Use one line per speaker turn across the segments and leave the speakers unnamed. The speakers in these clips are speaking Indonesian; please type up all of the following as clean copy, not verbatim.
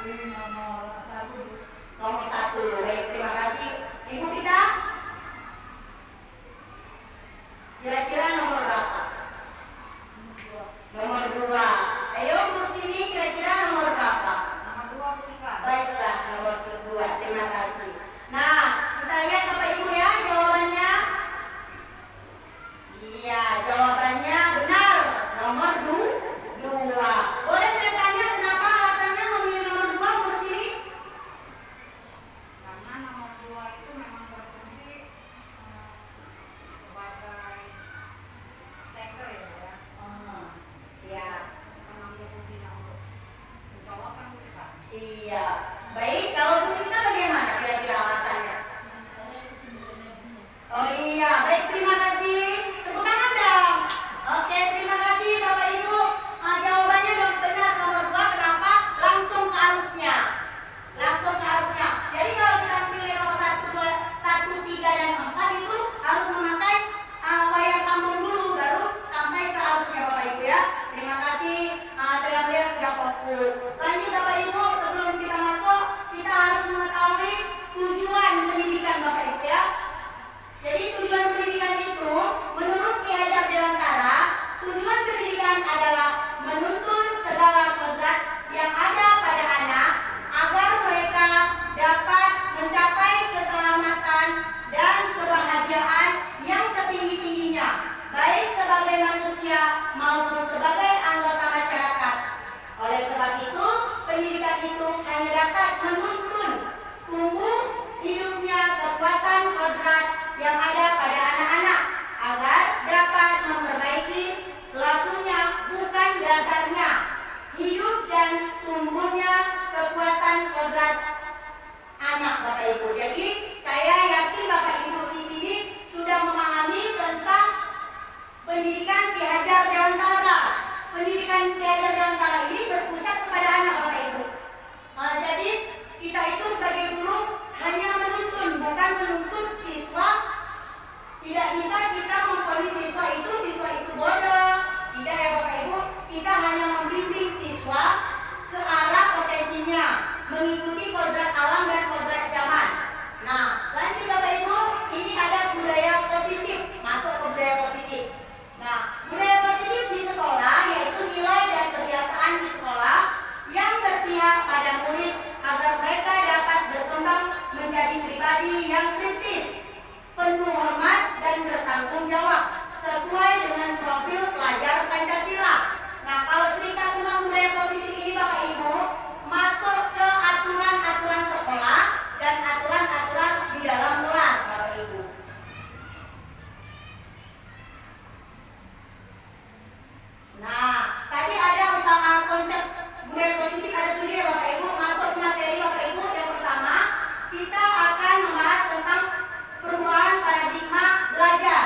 Nomor satu. Baik, terima kasih. Ibu kita kira-kira nomor berapa? Nomor dua. Ayo huruf ini kira-kira nomor berapa?
Nomor 2 Pusika.
Baiklah, nomor kedua. Terima kasih. Nah, kita lihat Bapak Ibu ya jawabannya. Iya, jawabannya benar. Nomor dua. Boleh saya tanya kenapa alasannya memilih nomor dua huruf ini?
Karena nomor 2 itu memang berfungsi sebagai steker ya, Bu ya.
Ya.
Memang dia fungsinya untuk mencolokan kita.
Iya. Baik, kalau Bu kita bagaimana kira-kira alasannya? Oh iya, baik, terima kasih. Tepuk tangan dong. Oke, terima kasih Bapak Ibu. Jawabannya benar nomor 2. Kenapa? Langsung ke arusnya. Langsung ke arusnya. Jadi kalau kita pilih nomor 1, 2, 1, 3 dan 4 itu harus memakai wayar sambung dulu baru sampai ke arusnya Bapak Ibu ya. Terima kasih. Saya melihat sudah fokus. Lanjut Bapak Ibu, sebelum kita masuk kita harus mengetahui tujuan pendidikan Bapak Ibu ya. Jadi tujuan pendidikan itu menurut Ki Hajar Dewantara, tujuan pendidikan adalah menuntun segala kodrat yang ada pada anak agar mereka dapat mencapai keselamatan dan kebahagiaan yang setinggi-tingginya, baik sebagai manusia maupun sebagai anggota masyarakat. Oleh sebab itu, pendidikan itu hanya dapat menuntun tumbuh hidupnya kekuatan kodrat yang ada pada anak-anak agar dapat memperbaiki lakunya, bukan dasarnya, hidup dan tumbuhnya kekuatan kodrat anak Bapak Ibu. Jadi saya yakin Bapak Ibu di sini sudah memahami tentang pendidikan Ki Hajar Dewantara. Pendidikan Ki Hajar Dewantara ini berpusat kepada anak Bapak Ibu. Jadi kita itu sebagai guru hanya menuntun, bukan menuntut siswa. Tidak bisa kita memvonis siswa itu bodoh. Tidak ya Bapak Ibu. Kita hanya membimbing siswa ke arah potensinya, mengikuti kodrat alam dan kodrat zaman. Nah, lanjut Bapak Ibu, ini ada budaya positif. Masuk ke budaya positif. Nah, budaya positif di sekolah yaitu nilai dan kebiasaan di sekolah yang berpihak pada murid agar mereka dapat berkembang menjadi pribadi yang kritis, penuh hormat dan bertanggung jawab sesuai dengan profil pelajar Pancasila. Nah, kalau cerita tentang budaya positif ini Bapak Ibu masuk ke aturan-aturan sekolah dan aturan-aturan di dalam kelas Bapak Ibu. Nah, tadi ada konsep budaya positif ada 7 ya Bapak Ibu. Masuk ke materi Bapak Ibu. Yang pertama, kita akan membahas tentang perubahan paradigma belajar.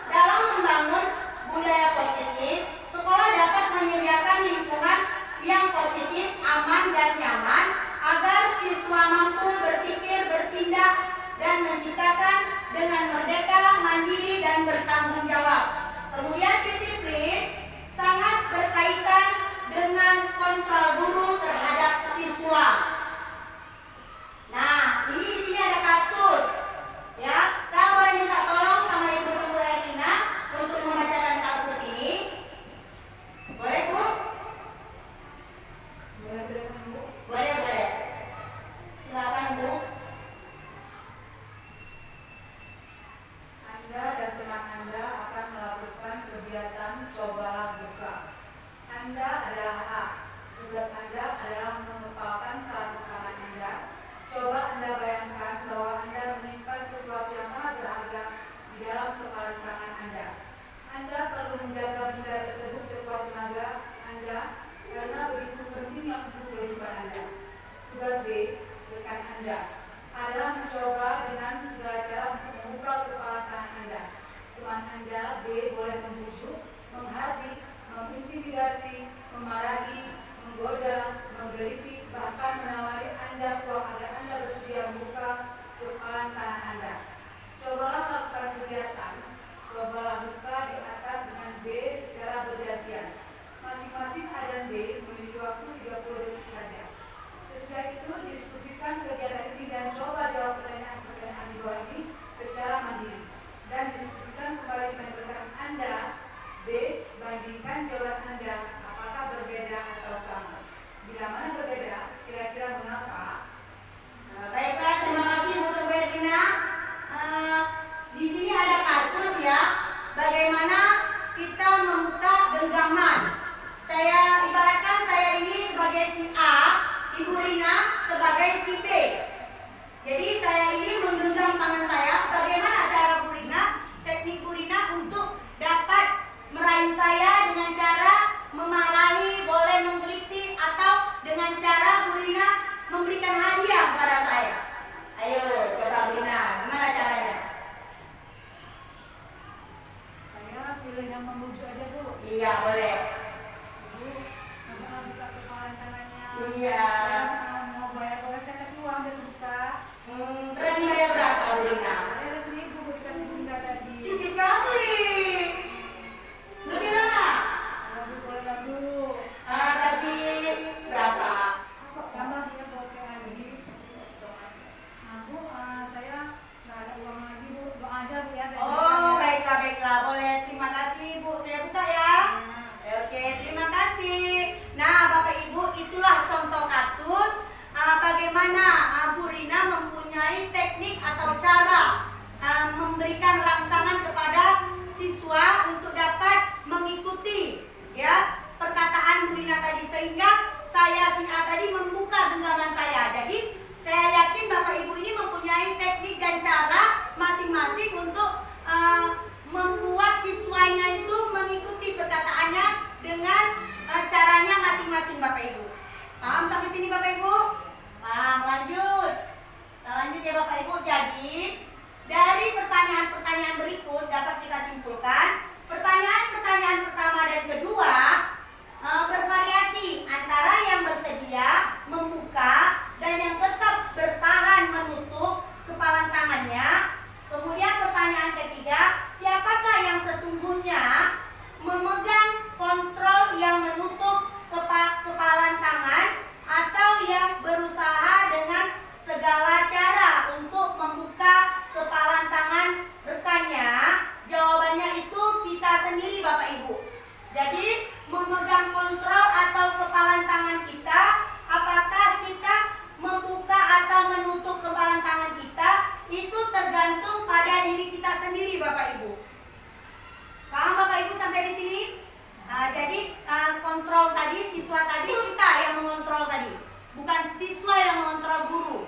Dalam membangun budaya positif, sekolah dapat menyediakan lingkungan yang positif, aman dan nyaman agar siswa mampu berpikir, bertindak dan menciptakan dengan merdeka, mandiri dan bertanggung jawab. Kemudian disiplin sangat berkaitan dengan kontrol guru terhadap siswa. Nah, ini di sini ada kasus, ya. Saya boleh minta tolong sama Ibu Tunggu Erlina untuk membacakan kasus ini. Boleh Bu? Boleh. Silakan Bu.
Anda dan teman Anda akan melakukan kegiatan cobalah buka. Anda adalah A. Tugas Anda adalah mengepalkan salah satu tangan Anda. Coba Anda bayangkan bahwa Anda menyimpan sesuatu yang sangat berharga di dalam kepalan tangan Anda. Anda perlu menjaga benda tersebut sekuat tenaga Anda karena begitu pentingnya untuk kehidupan Anda. Tugas B, rekan Anda, adalah mencoba dengan segala cara untuk membuka kepala tangan Anda. Teman Anda B boleh membujuk, menghardik, mengintimidasi, memarahi, menggoda, menggelitik, bahkan menawari Anda peluang agar Anda bersedia membuka kepala tangan Anda. Cobalah melakukan kegiatan, cobalah buka di atas dengan B secara bergantian. Masing-masing A dan B memiliki waktu 30 detik saja. buka kepalan tangannya.
Iya.
Mau bayar, boleh saya kasih uang biar buka.
Berani bayar berapa, Rina?
Saya ada 1.000 dikasih bunda tadi.
Sedikit kali. Lebih lama?
Lagu boleh lagu.
Kasih berapa?
Tambah dia bokeh lagi. Nah Bu, saya nggak ada uang lagi Bu. Doa aja Bu ya. Saya
Oh,
berikan ya.
baiklah. Boleh. Terima kasih, Bu. Saya buka ya. Oke, terima kasih. Nah, Bapak Ibu, itulah contoh kasus bagaimana Bu Rina mempunyai teknik atau cara memberikan rangsangan kepada siswa untuk dapat mengikuti ya perkataan Bu Rina tadi, sehingga saya si A tadi membuka genggaman saya. Jadi saya yakin Bapak Ibu ini mempunyai teknik dan cara masing-masing untuk membuat siswanya itu mengikuti perkataannya dengan caranya masing-masing, Bapak Ibu. Paham sampai sini, Bapak Ibu? Paham, lanjut. Lanjut ya Bapak Ibu. Jadi dari pertanyaan-pertanyaan berikut dapat kita simpulkan pertanyaan-pertanyaan pertama dan kedua bervariasi antara yang bersedia membuka dan yang tetap bertahan menutup kepalan tangannya. Kemudian pertanyaan ketiga, siapakah yang sesungguhnya memegang kontrol yang menutup kepalan tangan atau yang berusaha dengan segala cara untuk membuka kepalan tangan rekannya? Jawabannya itu kita sendiri, Bapak Ibu. Jadi memegang kontrol atau kepalan tangan kita, apakah kita membuka atau menutup kepalan tangan kita, itu tergantung pada diri kita sendiri, Bapak Ibu. Paham Bapak Ibu sampai di sini? Jadi kontrol tadi, siswa tadi kita yang mengontrol tadi, bukan siswa yang mengontrol guru.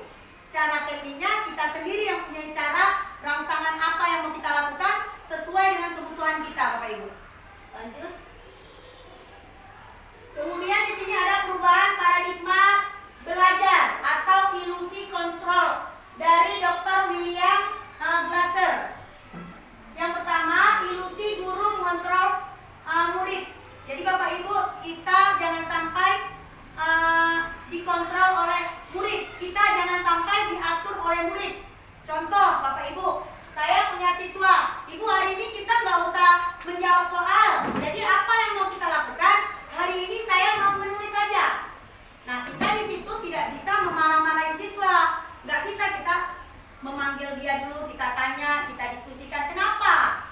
Cara tekniknya kita sendiri yang punya cara rangsangan apa yang mau kita lakukan sesuai dengan kebutuhan kita, Bapak Ibu. Lanjut. Kemudian di sini ada perubahan paradigma belajar atau ilusi kontrol dari Dr. William Glasser. Yang pertama, ilusi guru mengontrol murid. Jadi Bapak Ibu, kita jangan sampai dikontrol oleh murid. Kita jangan sampai diatur oleh murid. Contoh Bapak Ibu, saya punya siswa. Ibu, hari ini kita nggak usah menjawab soal. Jadi apa yang mau kita lakukan? Hari ini saya mau menulis saja. Nah, kita di situ tidak bisa memarah-marahin siswa. Nggak bisa kita memanggil dia dulu, kita tanya, kita diskusikan kenapa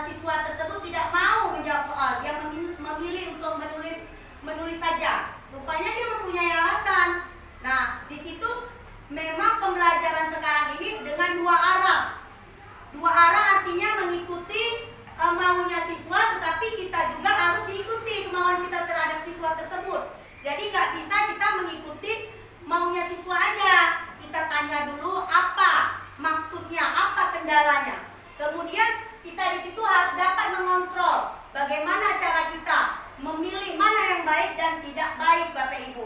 siswa tersebut tidak mau menjawab soal. Dia memilih untuk menulis saja. Rupanya dia mempunyai alasan. Nah, di situ memang pembelajaran sekarang ini dengan dua arah. Dua arah artinya mengikuti maunya siswa, tetapi kita juga harus diikuti kemauan kita terhadap siswa tersebut. Jadi nggak bisa kita mengikuti maunya siswa aja. Kita tanya dulu apa maksudnya, apa kendalanya. Kemudian kita di situ harus dapat mengontrol bagaimana cara kita memilih mana yang baik dan tidak baik, Bapak Ibu.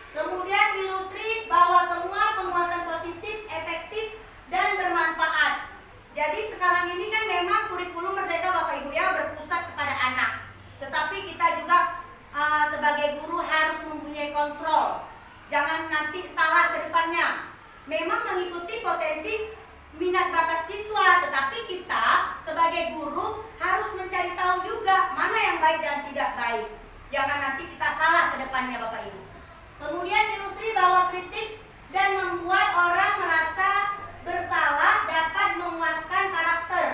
Kemudian ilustrasi bahwa semua penguatan positif, efektif, dan bermanfaat. Jadi sekarang ini kan memang kurikulum Merdeka, Bapak Ibu ya, berpusat kepada anak. Tetapi kita juga sebagai guru harus mempunyai kontrol. Jangan nanti salah ke depannya. Memang mengikuti potensi minat bakat siswa, tetapi kita sebagai guru harus mencari tahu juga mana yang baik dan tidak baik. Jangan nanti kita salah ke depannya, Bapak Ibu. Kemudian ilustrasi bahwa kritik dan membuat orang merasa bersalah dapat menguatkan karakter.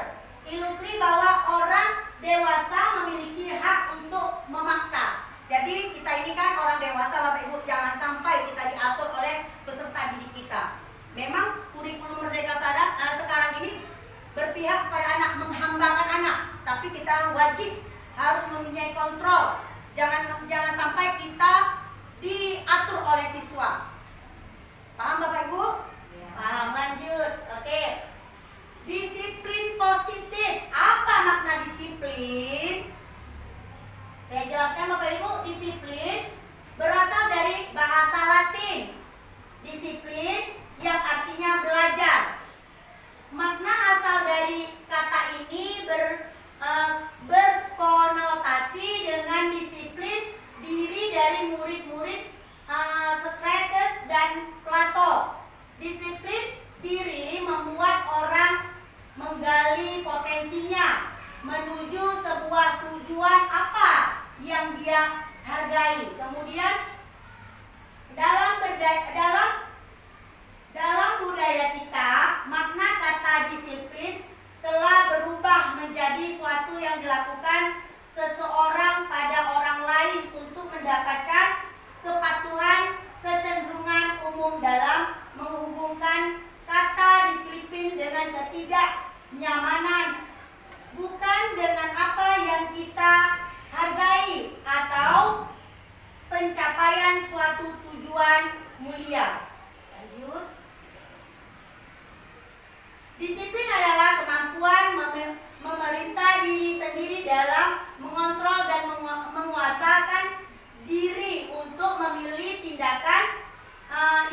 Ilustrasi bahwa orang dewasa memiliki hak untuk memaksa. Jadi kita ini kan orang dewasa, Bapak Ibu, jangan sampai kita diatur oleh peserta didik kita. Memang kurikulum Merdeka sekarang ini berpihak pada anak, menghambakan anak, tapi kita wajib harus mempunyai kontrol. Jangan sampai kita diatur oleh siswa. Paham Bapak Ibu? Paham, lanjut. Oke. Disiplin positif. Apa makna disiplin? Saya jelaskan Bapak Ibu, disiplin berasal dari bahasa Latin. Disiplin yang artinya belajar. Makna asal dari kata ini berkonotasi dengan disiplin di dari murid-murid Socrates dan Plato. Disiplin diri membuat orang menggali potensinya menuju sebuah tujuan apa yang dia hargai. Kemudian dalam budaya kita, makna kata disiplin telah berubah menjadi suatu yang dilakukan seseorang pada orang lain untuk mendapatkan kepatuhan, kecenderungan umum dalam menghubungkan kata disiplin dengan ketidaknyamanan, bukan dengan apa yang kita hargai atau pencapaian suatu tujuan mulia. Lanjut. Disiplin adalah kemampuan memerintah diri sendiri dalam mengontrol dan menguasakan diri untuk memilih tindakan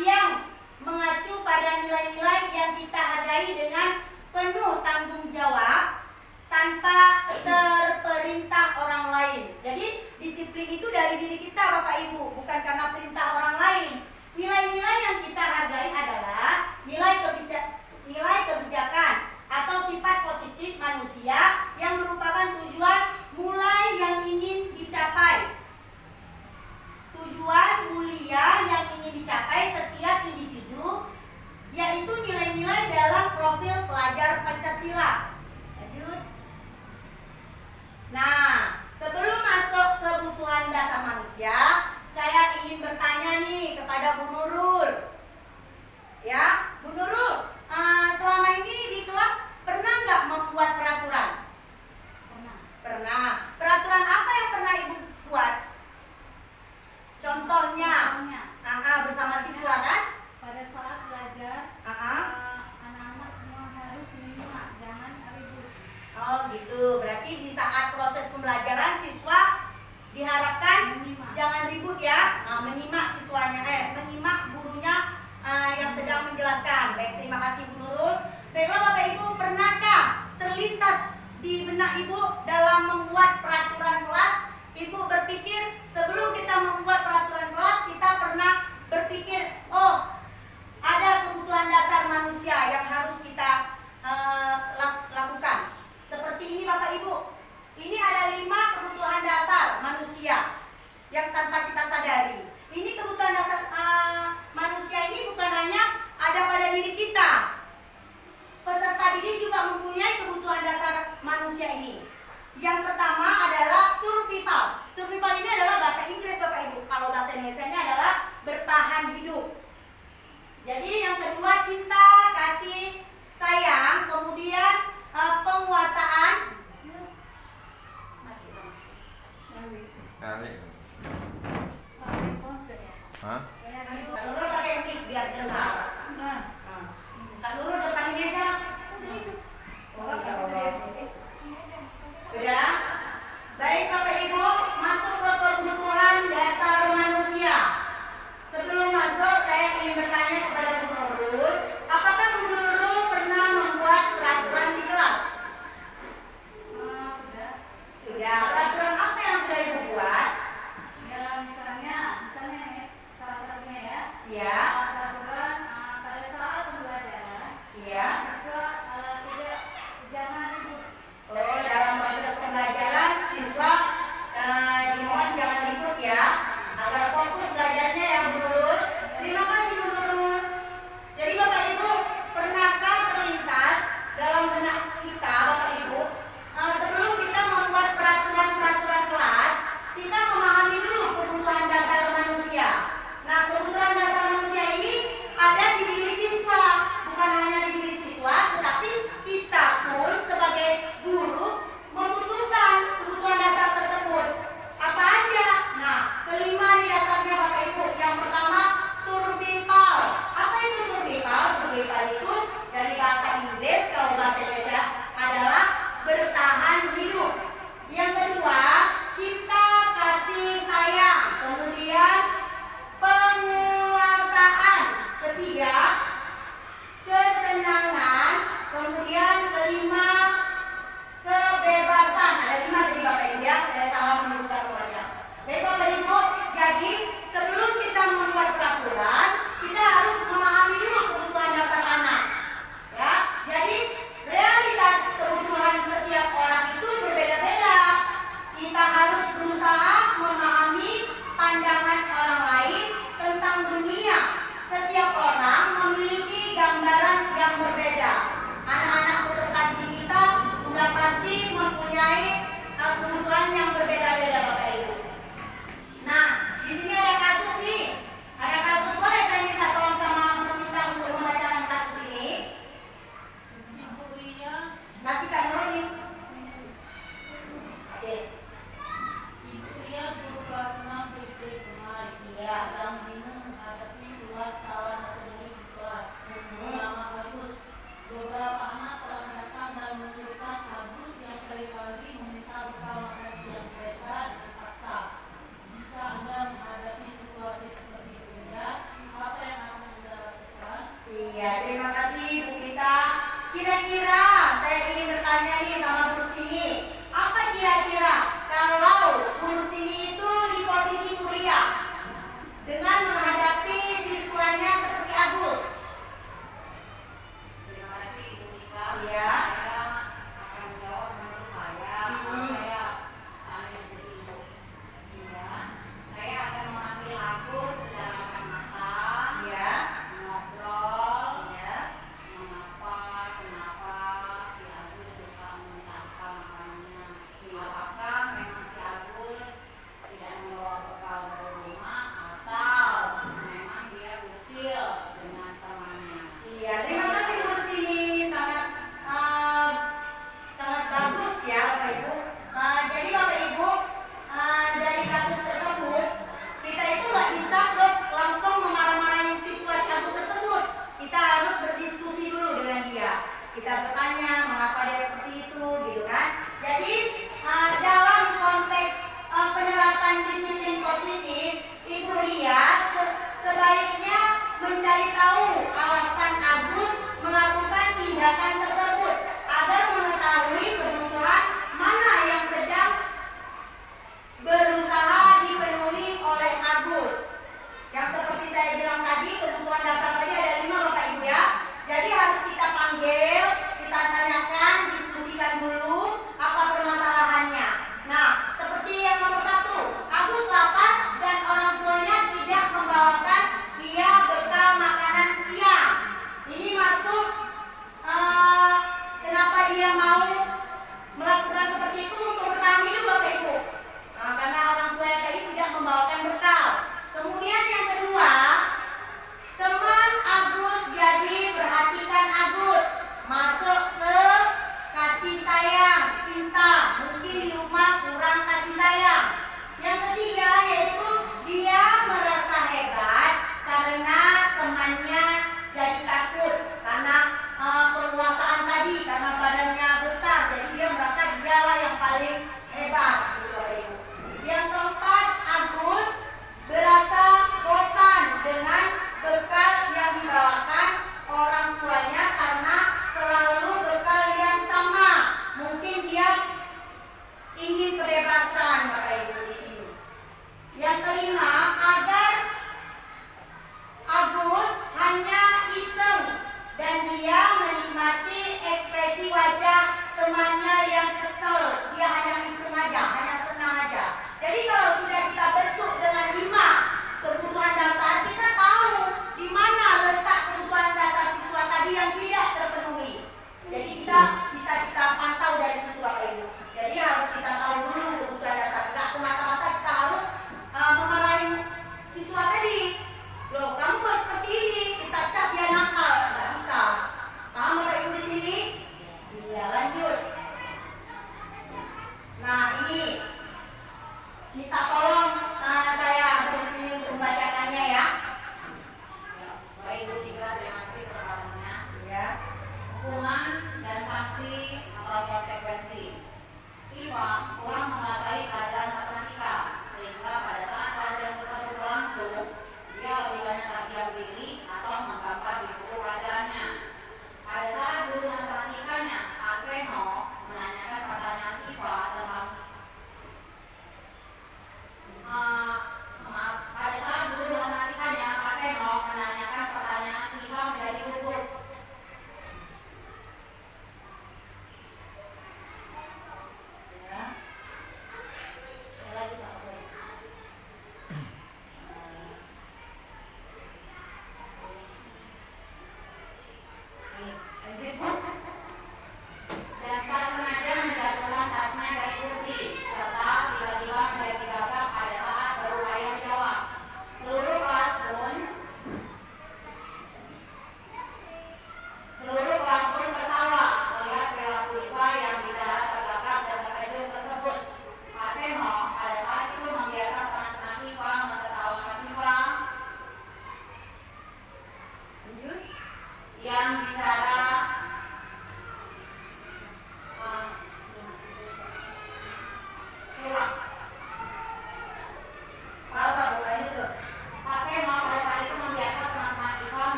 yang mengacu pada nilai-nilai yang kita hargai dengan penuh tanggung jawab tanpa terperintah orang lain. Jadi disiplin itu dari diri kita Bapak Ibu, bukan karena perintah orang lain. Nilai-nilai yang kita hargai adalah nilai kebijakan atau sifat positif manusia yang merupakan tujuan mulai yang ingin dicapai. Tujuan mulia yang ingin dicapai setiap individu, yaitu nilai-nilai dalam profil pelajar Pancasila. Lanjut. Nah, sebelum masuk kebutuhan dasar manusia, saya ingin bertanya nih kepada Bu Nurul. Ya, Bu Nurul, selama ini di kelas pernah nggak membuat peraturan? Pernah. Peraturan apa yang pernah Ibu buat? Contohnya, bersama siswa kan?
Pada saat belajar, anak-anak semua harus menyimak, jangan ribut.
Oh gitu, berarti di saat proses pembelajaran siswa diharapkan
Menyimak.
jangan ribut ya, menyimak siswanya, menyimak gurunya yang sedang menjelaskan. Baik, terima kasih Bu Nurul. Baiklah Bapak Ibu, pernahkah terlintas di benak Ibu dalam membuat peraturan kelas? Ibu berpikir sebelum kita membuat peraturan kelas, kita pernah berpikir, oh ada kebutuhan dasar manusia yang harus kita lakukan. Seperti ini Bapak Ibu, ini ada 5 kebutuhan dasar manusia yang tanpa kita sadari. Ini kebutuhan dasar manusia ini bukan hanya ada pada diri kita. Peserta didik juga mempunyai kebutuhan dasar manusia ini. Yang pertama adalah survival. Survival ini adalah bahasa Inggris Bapak Ibu. Kalau bahasa Indonesianya adalah bertahan hidup. Jadi yang kedua cinta, kasih, sayang, kemudian penguasaan.
Kali.
Pakai ponsel ya.
Hah?
Kak Nurul pakai mic biar dengar. Kak Nurul depan ini aja. Oh ya Allah. Sudah? Baik Bapak Ibu, masuk ke kebutuhan dasar manusia. Sebelum masuk, saya ingin bertanya kepada Bu Nurul, apakah Bu Nurul pernah membuat peraturan di kelas?
Sudah.
Sudah. Peraturan apa yang sudah Ibu buat?
Ya misalnya nih, salah satunya ya.
Ya.
Peraturan pada saat pembelajaran,
Ya.
siswa jangan ribut.
Oh, dalam proses pembelajaran siswa dimohon jangan ribut ya, agar fokus belajarnya ya Bu Nurul. Terima kasih Bu Nurul. Jadi Bapak Ibu, pernahkah terlintas dalam benak kita Bapak Ibu, sebelum kita membuat peraturan-peraturan kelas, kita memahami dulu kebutuhan dasar manusia. Nah, kebutuhan dasar manusia ini
sedang bingung menghadapi keluar salah satu murid di kelas. Nama Agus. Beberapa anak telah datang dan menunjukkan Agus yang sekali-kali meminta bekal makan siang mereka dengan paksa. Jika Anda menghadapi situasi seperti ini, apa yang akan Anda lakukan?
Iya, terima kasih Bu Kita. Kira-kira saya ingin bertanya nih sama Bu Rustini. Apa kira-kira kalau Bu Rustini itu di posisi kuliah dengan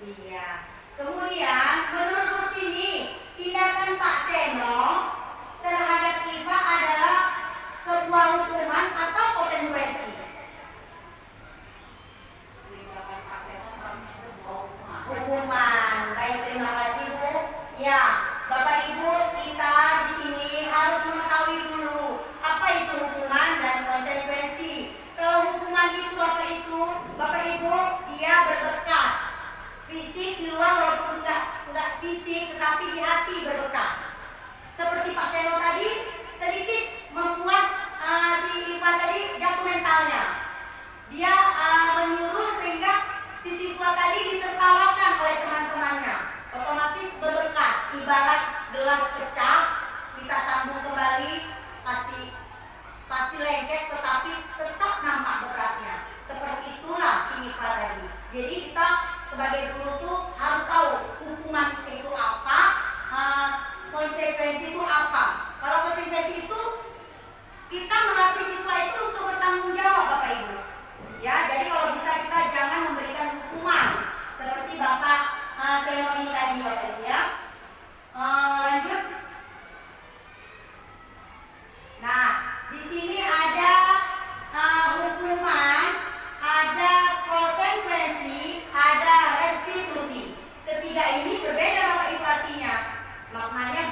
Iya. Kemudian menurut Rutini, tindakan Pak Seno terhadap Iva adalah sebuah hukuman atau konsekuensi?
Tindakan Pak Seno seharusnya sebuah hukuman.
Hukuman. Baik, terima kasih Bu. Ya, Bapak Ibu, kita di sini harus mengetahui dulu apa itu hukuman dan konsekuensi. Kalau hukuman itu apa itu? Bapak Ibu, dia berbekas. Fisik di luar walaupun enggak fisik, tetapi di hati berbekas. Seperti Pak Seno tadi, sedikit membuat si Iva tadi jatuh mentalnya. Dia menyuruh sehingga si siswa tadi ditertawakan oleh teman-temannya. Otomatis berbekas. Ibarat gelas pecah, kita sambung kembali, pasti lengket, tetapi tetap nampak bekasnya. Seperti itulah si Iva tadi. Jadi kita sebagai guru tuh harus tahu hukuman itu apa, konsekuensi itu apa. Kalau konsekuensi itu kita melatih siswa itu untuk bertanggung jawab, Bapak Ibu. Ya, jadi kalau bisa kita jangan memberikan hukuman seperti Bapak Seno ini tadi, Bapak Ibu ya. Lanjut. Nah, di sini ada hukuman, ada konsekuensi, ada restitusi. Ketiga ini berbeda Bapak Ibu artinya. Maknanya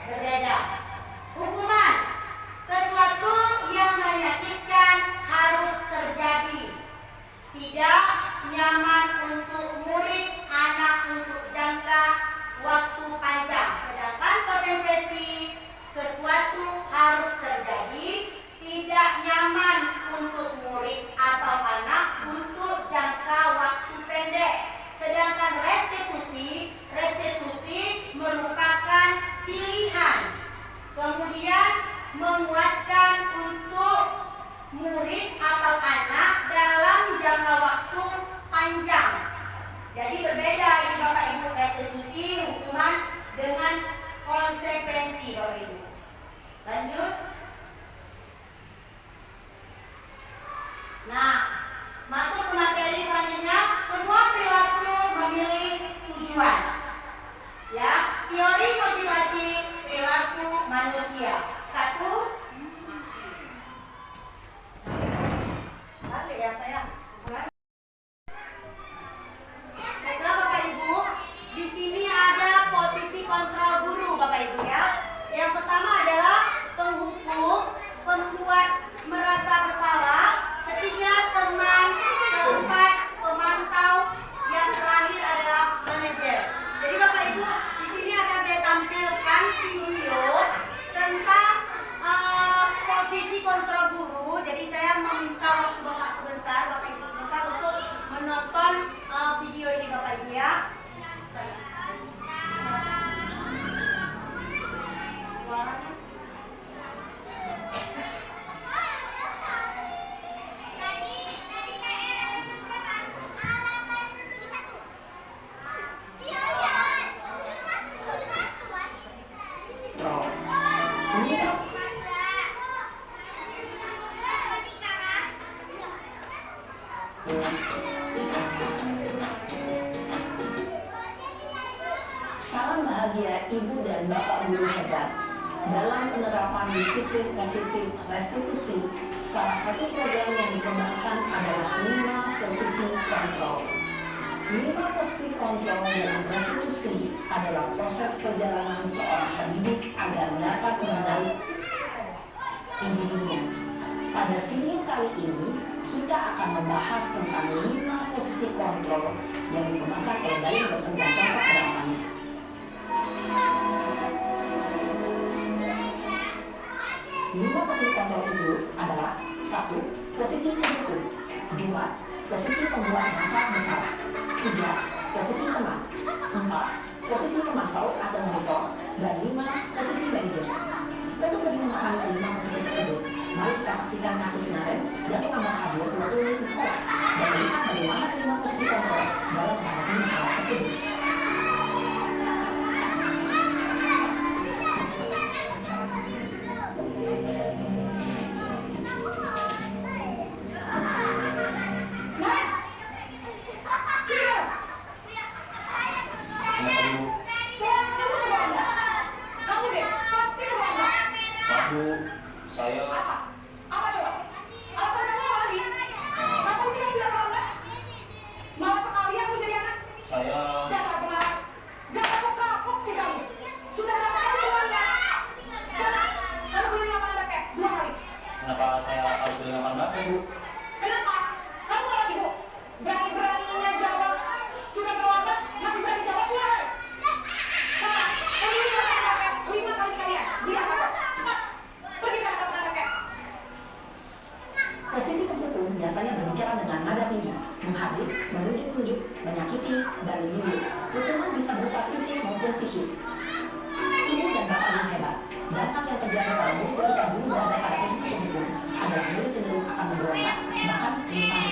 berbeda. Hukuman, sesuatu yang menyakitkan harus terjadi. Tidak nyaman untuk murid, anak untuk jangka waktu panjang. Sedangkan konsekuensi, sesuatu harus terjadi, tidak nyaman untuk murid atau anak untuk jangka waktu pendek. Sedangkan restitusi merupakan pilihan. Kemudian menguatkan untuk murid atau anak dalam jangka waktu panjang. Jadi berbeda ini Bapak Ibu, restitusi, hukuman dengan konsekuensi Bapak Ibu. Lanjut. Nah, masuk ke materi selanjutnya. Semua perilaku memilih tujuan. Ya, teori motivasi perilaku manusia. 1. Balik ya, Pak ya. Baiklah Bapak Ibu, di sini ada posisi kontrol guru Bapak Ibu ya. Yang pertama adalah penghukum, pembuat merasa bersalah. Ketiga teman, keempat pemantau, yang terakhir adalah manajer. Jadi Bapak Ibu, di sini akan saya tampilkan video tentang posisi kontrol guru. Jadi saya meminta waktu Bapak sebentar, Bapak Ibu sebentar untuk menonton video ini Bapak Ibu ya. Suaranya.
Salam bahagia Ibu dan Bapak Guru hebat. Dalam penerapan disiplin positif restitusi, salah satu program yang dikembangkan adalah 5 posisi kontrol. 5 posisi kontrol dalam restitusi adalah proses perjalanan seorang pendidik agar dapat mengenali individunya. Pada video kali ini, kita akan membahas tentang 5 posisi kontrol yang dikembangkan oleh Dayang beserta contoh penerapannya. 5 posisi kontrol itu adalah 1. Posisi pendukung, 2. Posisi pembuat masalah besar, 3. Posisi teman, 4. Posisi pemantau atau monitor, dan 5. Posisi manajer. Untuk lebih memahami kelima posisi tersebut, mari kita saksikan kasus nyata yang menambah hadir 20 menit di sekolah dan melihat bagaimana kelima posisi kontrol dalam menghadapi masalah tersebut. menghardik, menunjuk-nunjuk, menyakiti, dan menyindir. Hukuman bisa berupa fisik maupun psikis. Ibu dan bapak yang hebat, dampak yang terjadi pada murid ketika guru berada pada posisi pemukul adalah murid cenderung akan memberontak, bahkan menyimpan.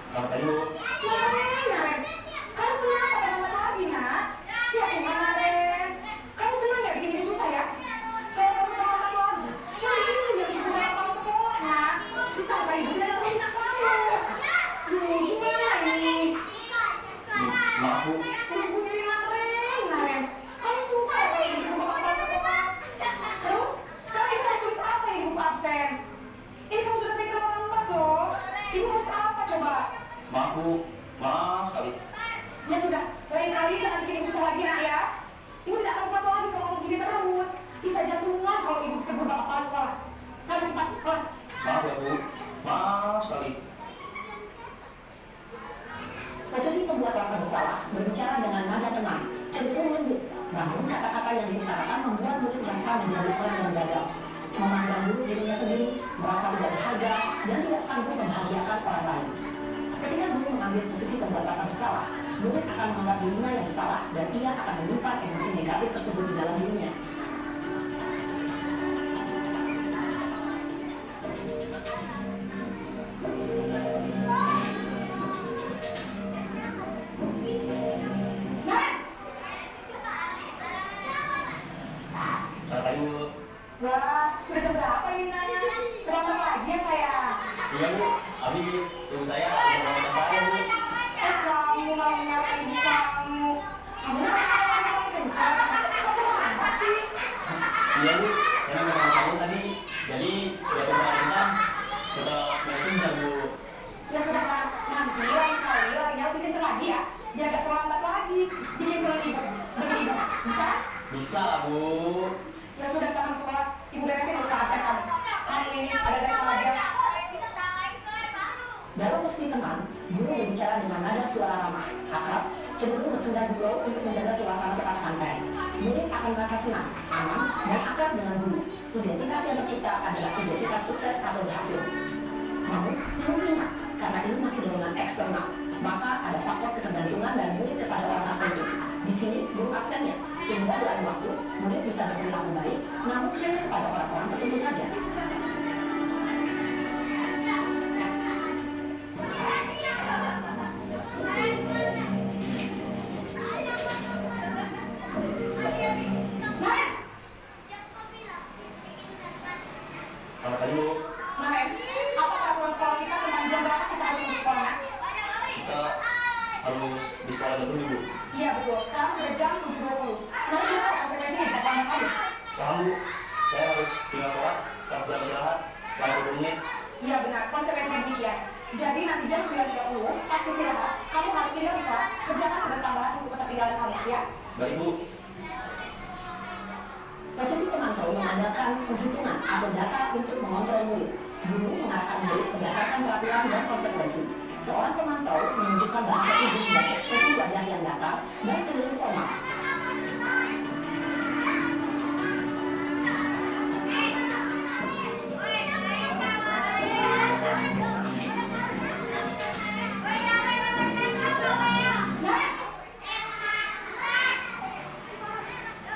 Selamat pagi, Bu.
Kamu kenapa selamat pagi, Nak? Ya, gimana, Ren? Kamu senang nggak bikin ibu susah ya? Kalau kamu terlambat lagi, ya ini juga bikin apa sekolah, Nak. Susah kali ibu dari sekolah nak kamu. Duh, gimana ini?
Maaf, Bu.
Ibu sering Ren, nah, Ren. Kamu suka ya kayak gitu apa sekolah? Terus, sekarang ibu harus tulis apa yang ibu absen? Ini kamu sudah sering terlambat loh. Ibu harus apa coba?
Maaf, Bu. Maaf sekali.
Ya sudah, lain kali jangan bikin ibu salah lagi nak ya. Ibu tidak akan kuat lagi kalau kamu begini terus. Bisa jatuhan kalau ibu tegur bapak kepala sekolah. Sana cepat, kelas.
Maaf ya, Bu. Maaf sekali.
Posisi pembuat rasa bersalah berbicara dengan nada tenang, cenderung lembut, namun kata-kata yang diutarakan membuat murid merasa menjadi orang yang gagal, memandang dulu dirinya sendiri, merasa tidak berharga, dan tidak sanggup membahagiakan orang lain. Ketika guru mengambil posisi pembuat rasa bersalah, murid akan menganggap dirinya yang salah dan ia akan menyimpan emosi negatif tersebut di dalam dirinya.
Selamat pagi, Bu.
Wah, sudah jam berapa ini nanya? Terlambat lagi ya saya.
Iya, Bu. Habis. Ibu saya udah ngomong saya, Bu.
Kamu mau nyalain ibu kamu. Kamu kamu kencang. Kamu kenapa sih?
Iya, Bu. Saya mau ngomong kamu tadi. Jadi, biar saya kencang. Kita main kencang, Bu.
Ya sudah sana, nanti lain kali orangnya lebih kencang lagi ya. Biar gak terlambat lagi. Bikin surat ibu. Bagi ibu. Bisa?
Bisa lah, Bu.
Ya sudah sana masuk kelas. Ibu beresin usaha absen kamu. Kamu ini ada tes sama dia.
Dalam posisi tenang, guru berbicara dengan nada suara ramah, akrab, cenderung bersenda gurau untuk menjaga suasana tetap santai. Murid akan merasa senang, aman, dan akrab dengan guru. Identitas yang tercipta adalah identitas sukses atau berhasil. Namun, guru ingat, karena ini masih dorongan eksternal, maka ada faktor ketergantungan dan murid kepada orang tertentu. Di sini, guru absennya, sehingga dalam waktu, murid bisa berperilaku baik, namun hanya kepada orang-orang tertentu saja.
Selamat pagi, Bu.
Nah, Ren, apa peraturan sekolah kita tentang jam berapa kita harus masuk sekolah?
Kita harus di sekolah jam dulu, Bu.
Iya betul, sekarang sudah jam 7.20. Nanti kita ada konsekuensinya di depan kali.
Paham, Bu. Saya harus tinggal kelas jam istirahat selama 20 menit.
Iya benar, konsekuensinya demikian. Jadi nanti jam 9.30, pas istirahat, kamu harus tinggal di kelas, kerjakan tugas tambahan untuk ketertinggalan kamu, ya.
Baik, Bu.
Posisi pemantau mengandalkan penghitungan atau data untuk mengontrol murid. Guru mengarahkan murid berdasarkan peraturan dan konsekuensi. Seorang pemantau menunjukkan bahasa tubuh dan ekspresi wajah yang datar dan cenderung formal.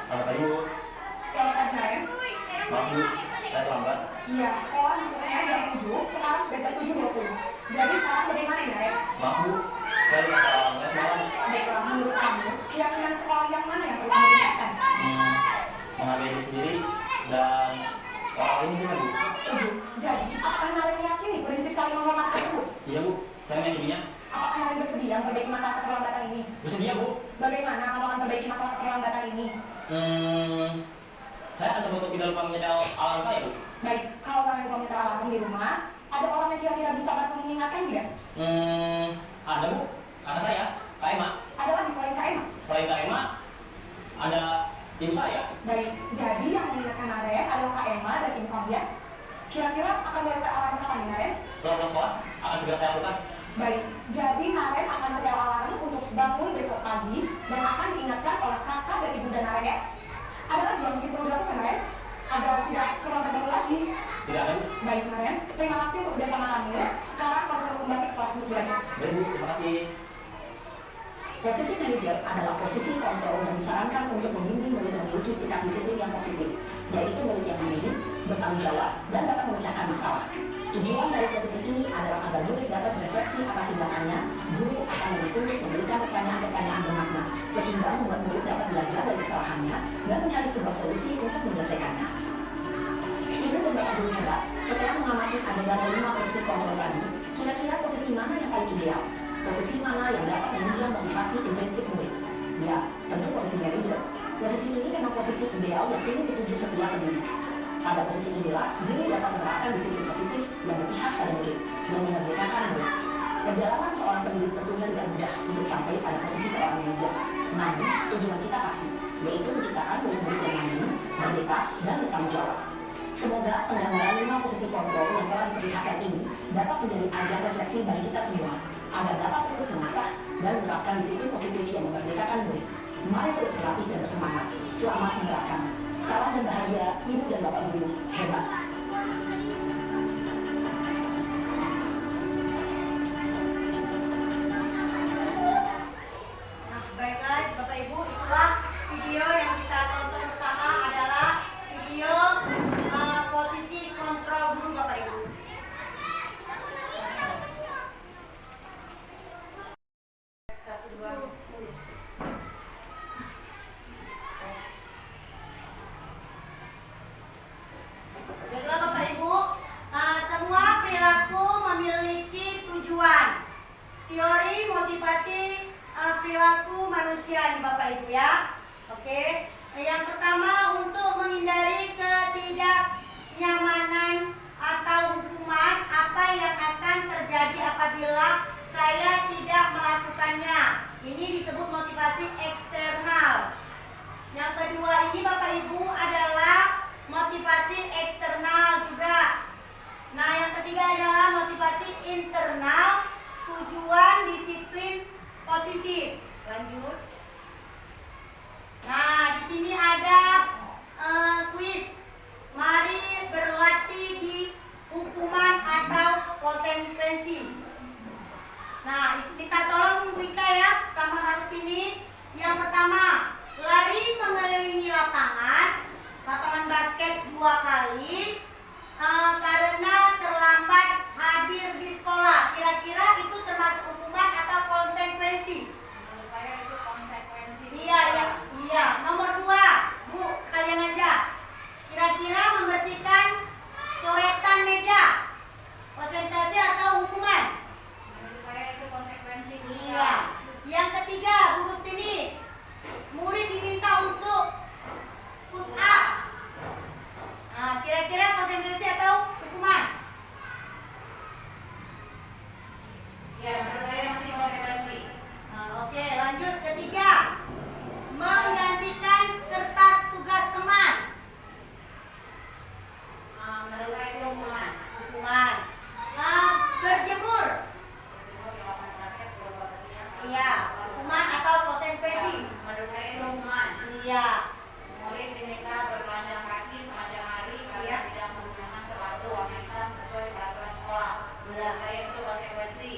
Selamat pagi, Bu.
Selamat pagi, Ren.
Maaf, Bu. Saya terlambat.
Iya, sekolah masuknya jam 7, sekarang sudah jam 7.20. Jadi sekarang bagaimana ya, Ren?
Maaf, Bu. Saya lupa les malam.
Baiklah, menurut kamu, keyakinan sekolah yang mana yang perlu kamu tingkatkan?
Menghargai diri sendiri dan orang lain gimana, Bu?
Setuju. Jadi, apakah Naren meyakini prinsip saling menghormati tersebut?
Iya, Bu. Saya meyakininya.
Apakah Naren bersedia memperbaiki masalah keterlambatan ini?
Bersedia, Bu.
Bagaimana kamu akan perbaiki masalah keterlambatan ini?
Saya akan coba untuk tidak lupa menyedal alarm saya, Bu.
Baik, kalau Naren komputer alarm di rumah, ada orang yang kira-kira bisa bantu mengingatkan tidak?
Ada, Bu. Kakak saya, Kak Emma.
Ada lagi selain Kak Emma?
Selain Kak Emma, ada ibu saya.
Baik, jadi yang mengingatkan Naren adalah Kak Emma dan ibu kalian. Kira-kira akan mulai set alarm kapan nih, Naren?
Setelah pulang sekolah, akan segera saya lakukan.
Baik, jadi Naren akan setel alarm untuk bangun besok pagi dan akan diingatkan oleh kakak dan ibu dan Naren ya. Ada lagi yang mungkin perlu dilakukan Naren? Agar tidak terlambat bangun lagi.
Tidak ada, Bu.
Baik Naren, terima kasih untuk bersama kami. Sekarang kamu perlu kembali ke kelas untuk belajar.
Baik, Bu. Terima kasih.
Posisi manajer adalah posisi kontrol dan disarankan untuk membimbing murid memiliki sikap disiplin yang positif, yaitu murid yang mandiri, bertanggung jawab, dan dapat memecahkan masalah. Tujuan dari posisi ini adalah agar murid dapat berefleksi atas tindakannya. Guru akan lebih tulus memberikan pertanyaan-pertanyaan bermakna, sehingga membuat murid dapat belajar dari kesalahannya dan mencari sebuah solusi untuk menyelesaikannya. Ibu dan Bapak Guru hebat, setelah mengamati adegan 5 posisi kontrol tadi, kira-kira posisi mana yang paling ideal? Posisi mana yang dapat menunjang motivasi intrinsik murid? Ya, tentu posisi manajer. Posisi ini memang posisi ideal yang ingin dituju setiap pendidik. Pada posisi inilah, guru dapat menerapkan disiplin positif yang berpihak pada murid dan memerdekakan murid. Perjalanan seorang pendidik tentunya tidak mudah untuk sampai pada posisi seorang manajer. Namun, tujuan kita pasti, yaitu menciptakan murid-murid yang mandiri, merdeka, dan bertanggung jawab. Semoga penggambaran 5 posisi kontrol yang telah diperlihatkan ini dapat menjadi ajang refleksi bagi kita semua, agar dapat terus mengasah dan menerapkan disiplin positif yang memerdekakan murid. Mari terus berlatih dan bersemangat. Selamat menerapkan. Salam dan bahagia, Ibu dan Bapak Guru hebat.
Nah, baiklah Bapak Ibu, itulah video yang kita tonton bersama adalah video posisi kontrol guru Bapak Ibu. Satu, dua. Baiklah Bapak Ibu, semua perilaku memiliki tujuan. Teori motivasi perilaku manusia nih Bapak Ibu ya. Oke, yang pertama untuk menghindari ketidaknyamanan atau hukuman apa yang akan terjadi apabila saya tidak melakukannya. Ini disebut motivasi eksternal. Yang kedua ini Bapak Ibu adalah motivasi eksternal juga. Nah, yang ketiga adalah motivasi internal, tujuan disiplin positif. Lanjut. Nah, di sini ada kuis. Mari berlatih di hukuman atau konsekuensi. Nah, kita tolong Bu Ika ya sama harus ini. Yang pertama, lari mengelilingi lapangan basket 2 kali karena terlambat hadir di sekolah. Kira-kira itu termasuk hukuman atau konsekuensi?
Menurut saya itu konsekuensi.
Iya. Nomor 2, Bu, sekalian aja. Kira-kira membersihkan coretan meja, konsentrasi atau hukuman?
Menurut saya itu konsekuensi.
Iya. Yang ketiga, Bu Rustini, murid diminta untuk push up. Nah, kira-kira konsentrasi atau hukuman?
Ya, menurut saya masih konsekuensi.
Nah, oke, lanjut ketiga. Menggantikan kertas tugas teman.
Menurut saya itu hukuman.
Hukuman. Berjemur. Iya, hukuman atau konsekuensi?
Menurut saya itu hukuman.
Iya.
Murid diminta bertelanjang kaki sepanjang hari karena
Iya.
tidak menggunakan sepatu warna hitam sesuai peraturan sekolah. Menurut saya itu konsekuensi.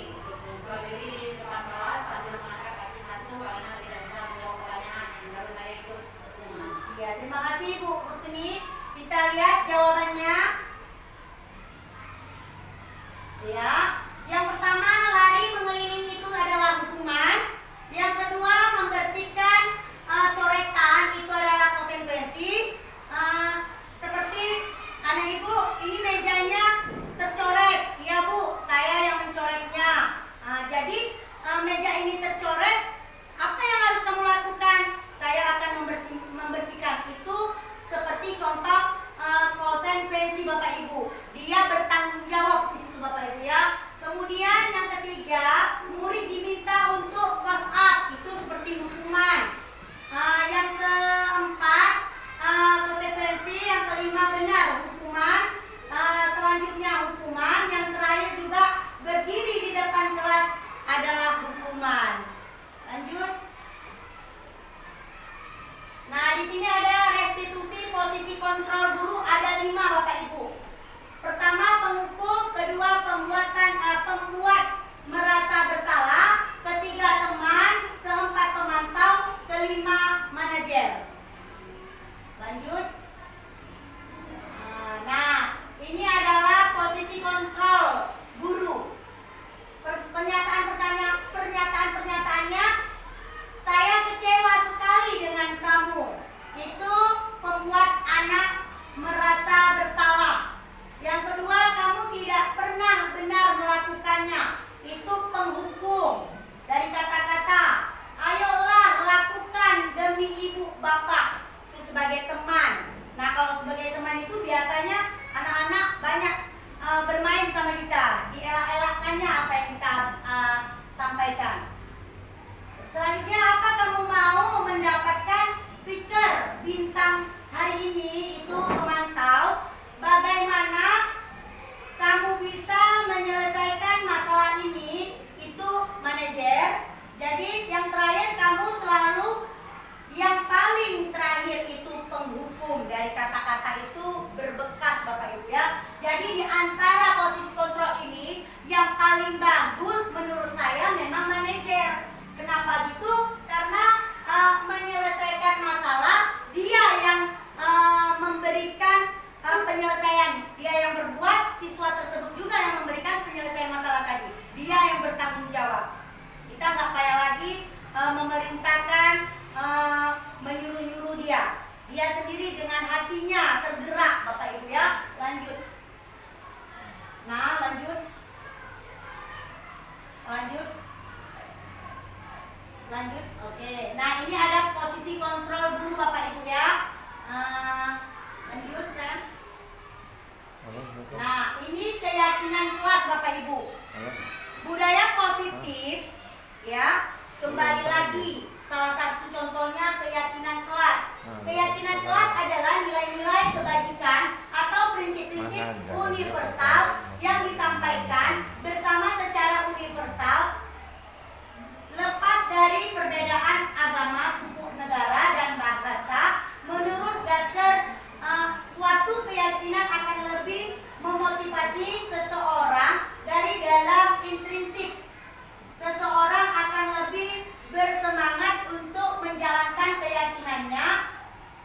sendiri dengan hatinya tergerak Bapak Ibu ya. Lanjut. Nah, lanjut. Oke. Nah, ini ada posisi kontrol guru Bapak Ibu ya. Lanjut, Sam. Nah, ini keyakinan kelas Bapak Ibu. Budaya positif ya, kembali lagi salah satu contohnya keyakinan kelas. Keyakinan kelas adalah nilai-nilai kebajikan atau prinsip-prinsip universal yang disampaikan bersama secara universal lepas dari perbedaan agama, suku, negara, dan bahasa. Menurut dasar suatu keyakinan akan lebih memotivasi seseorang dari dalam intrinsik. Seseorang akan lebih bersemangat untuk menjalankan keyakinannya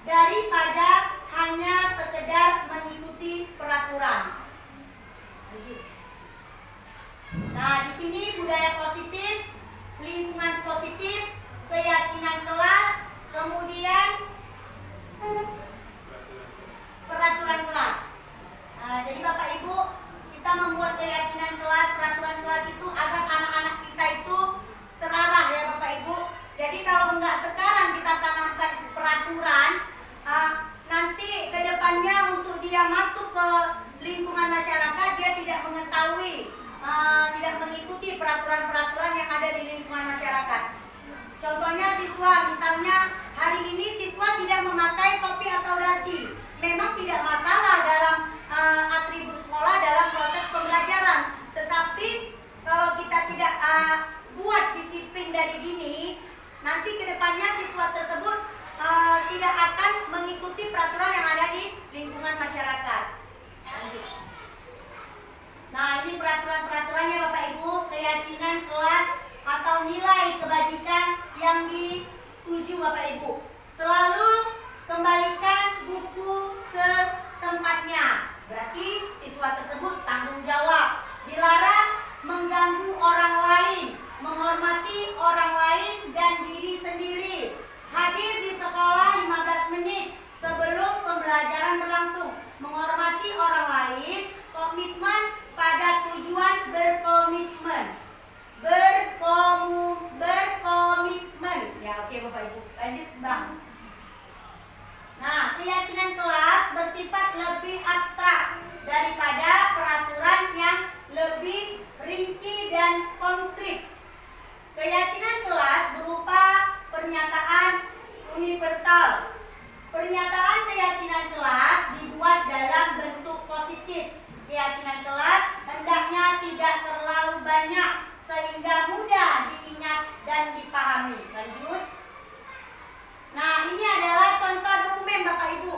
daripada hanya sekedar mengikuti peraturan. Nah, di sini budaya positif, lingkungan positif, keyakinan kelas, kemudian peraturan kelas. Nah, jadi Bapak Ibu, kita membuat keyakinan kelas, peraturan kelas itu agar anak-anak kita itu terarah ya Bapak Ibu. Jadi kalau enggak sekarang kita tanamkan peraturan, nanti ke depannya untuk dia masuk ke lingkungan masyarakat dia tidak mengetahui, tidak mengikuti peraturan-peraturan yang ada di lingkungan masyarakat. Contohnya siswa, misalnya hari ini siswa tidak memakai topi atau dasi. Memang tidak masalah dalam atribut sekolah dalam proses pembelajaran. Tetapi kalau kita tidak buat disiplin dari dini, nanti kedepannya siswa tersebut tidak akan mengikuti peraturan yang ada di lingkungan masyarakat. Nah, ini peraturan-peraturannya Bapak Ibu, keyakinan kelas atau nilai kebajikan yang dituju Bapak Ibu. Selalu kembalikan buku ke tempatnya. Berarti siswa tersebut tanggung jawab. Dilarang mengganggu orang lain, menghormati orang lain dan diri sendiri. Hadir di sekolah 15 menit sebelum pembelajaran berlangsung. Menghormati orang lain, komitmen pada tujuan berkomitmen. Berkomitmen. Ya, oke Bapak Ibu. Lanjut, Bang. Nah, keyakinan kelas bersifat lebih abstrak daripada peraturan yang lebih rinci dan konkret. Keyakinan kelas berupa pernyataan universal. Pernyataan keyakinan kelas dibuat dalam bentuk positif. Keyakinan kelas hendaknya tidak terlalu banyak sehingga mudah diingat dan dipahami. Lanjut. Nah, ini adalah contoh dokumen Bapak Ibu.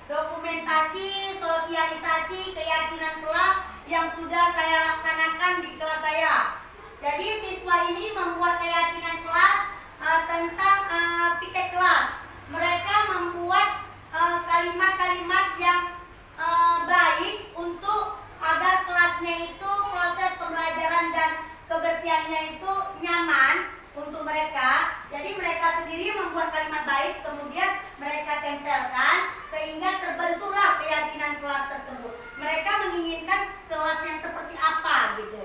Dokumentasi sosialisasi keyakinan kelas yang sudah saya laksanakan di kelas saya. Jadi siswa ini membuat keyakinan kelas tentang piket kelas. Mereka membuat kalimat-kalimat yang baik untuk agar kelasnya itu proses pembelajaran dan kebersihannya itu nyaman untuk mereka. Jadi mereka sendiri membuat kalimat baik, kemudian mereka tempelkan sehingga terbentuklah keyakinan kelas tersebut. Mereka menginginkan kelas yang seperti apa gitu.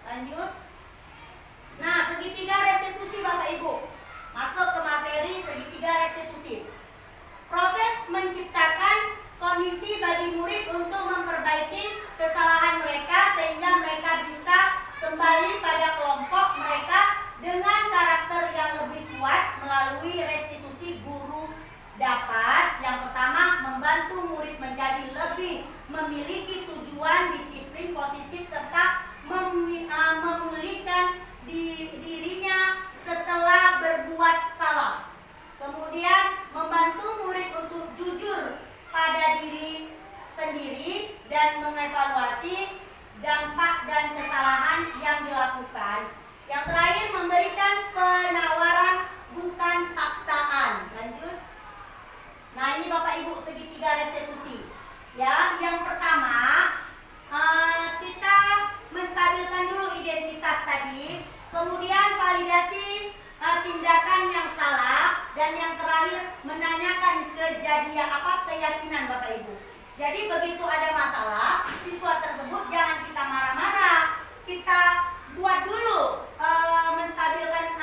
Lanjut. Nah, segitiga restitusi Bapak Ibu. Masuk ke materi segitiga restitusi. Proses menciptakan kondisi bagi murid untuk memperbaiki kesalahan mereka sehingga mereka bisa kembali pada kelompok mereka dengan karakter yang lebih kuat. Melalui restitusi guru dapat yang pertama membantu murid menjadi lebih memiliki tujuan, disiplin positif serta memulihkan dirinya setelah berbuat salah. Kemudian membantu murid untuk jujur pada diri sendiri dan mengevaluasi dampak dan kesalahan yang dilakukan. Yang terakhir memberikan penawaran bukan paksaan. Lanjut. Nah, ini Bapak Ibu segitiga restitusi. Ya, yang pertama kita menstabilkan dulu identitas tadi, kemudian validasi tindakan yang salah dan yang terakhir menanyakan keyakinan Bapak Ibu. Jadi begitu ada masalah, siswa tersebut jangan kita marah-marah, kita buat dulu menstabilkan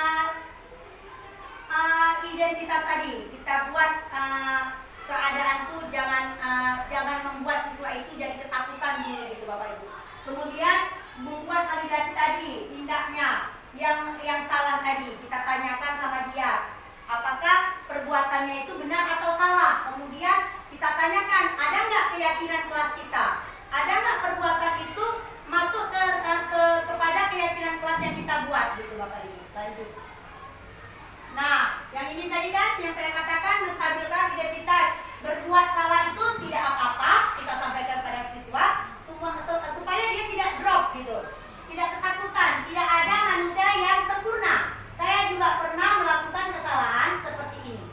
identitas tadi. Kita buat keadaan tuh jangan membuat siswa itu jadi ketakutan dulu gitu Bapak Ibu. Kemudian membuat validasi tadi, tindaknya yang salah tadi kita tanyakan sama dia, apakah perbuatannya itu benar atau salah. Kemudian kita tanyakan, ada nggak keyakinan kelas kita, ada nggak perbuatan itu masuk kepada keyakinan kelas yang kita buat gitu Bapak Ibu. Lanjut. Nah, yang ini tadi kan yang saya katakan menstabilkan identitas. Berbuat salah itu tidak apa-apa, kita sampaikan pada siswa supaya dia tidak drop gitu, tidak ketakutan. Tidak ada manusia yang sempurna. Saya juga pernah melakukan kesalahan seperti ini.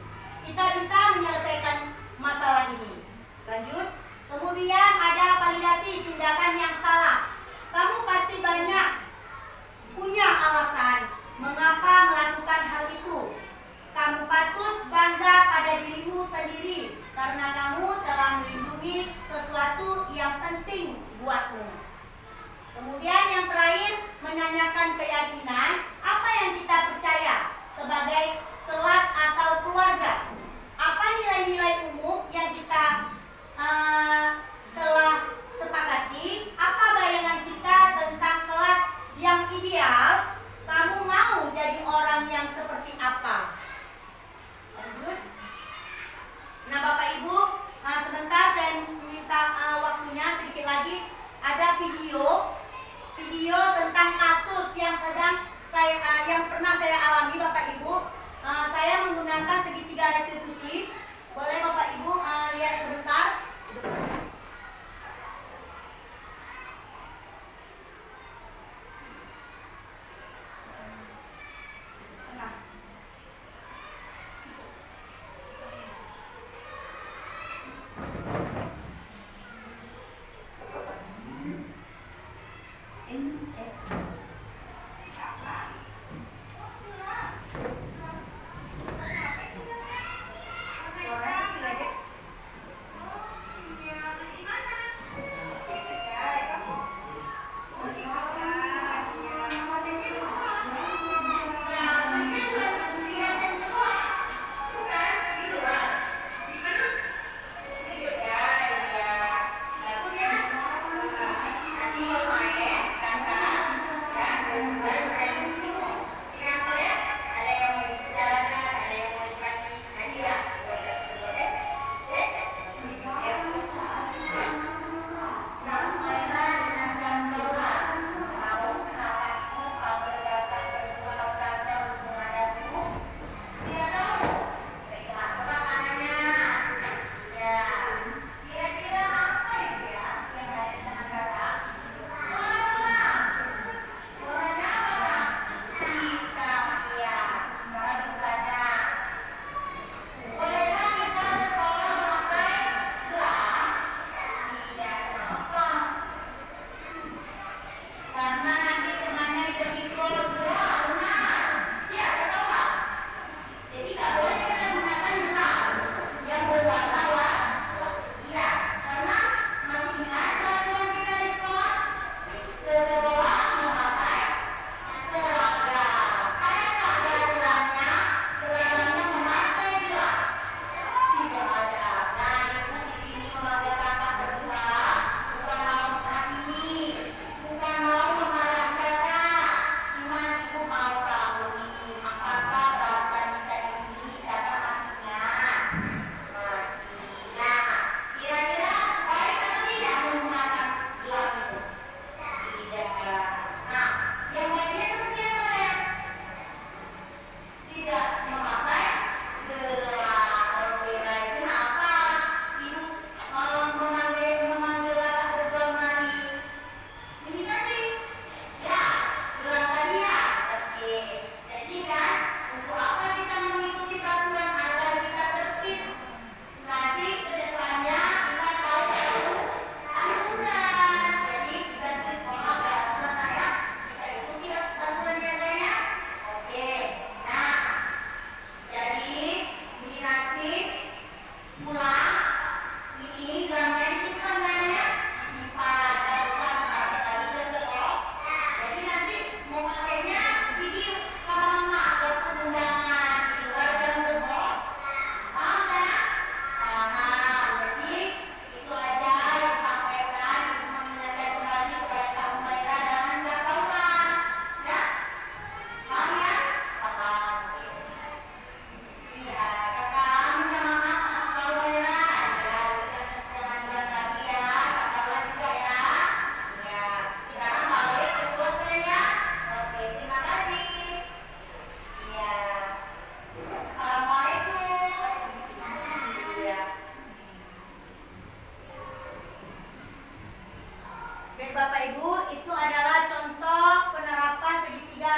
Kita bisa menyelesaikan masalah ini. Lanjut. Kemudian ada validasi tindakan yang salah. Kamu pasti banyak punya alasan mengapa melakukan hal itu. Kamu patut bangga pada dirimu sendiri karena kamu telah melindungi sesuatu yang penting buatmu. Kemudian yang terakhir, menanyakan keyakinan apa yang kita percaya sebagai kelas atau keluarga. Apa nilai-nilai umum yang kita telah sepakati? Apa bayangan kita tentang kelas yang ideal? Kamu mau jadi orang yang seperti apa? Lanjut. Nah Bapak Ibu, sebentar saya minta waktunya sedikit lagi. Ada video tentang kasus yang pernah saya alami Bapak Ibu. Saya menggunakan segitiga restitusi. Boleh Bapak Ibu lihat sebentar. Suara kecil aja.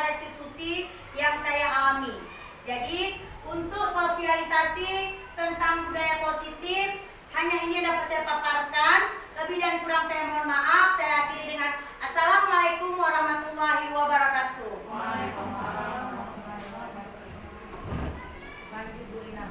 restitusi yang saya alami. Jadi untuk sosialisasi tentang budaya positif hanya ini dapat saya paparkan. Lebih dan kurang saya mohon maaf. Saya akhiri dengan Assalamualaikum warahmatullahi wabarakatuh.
Waalaikumsalam warahmatullahi wabarakatuh.
Lanjut Bu Rina.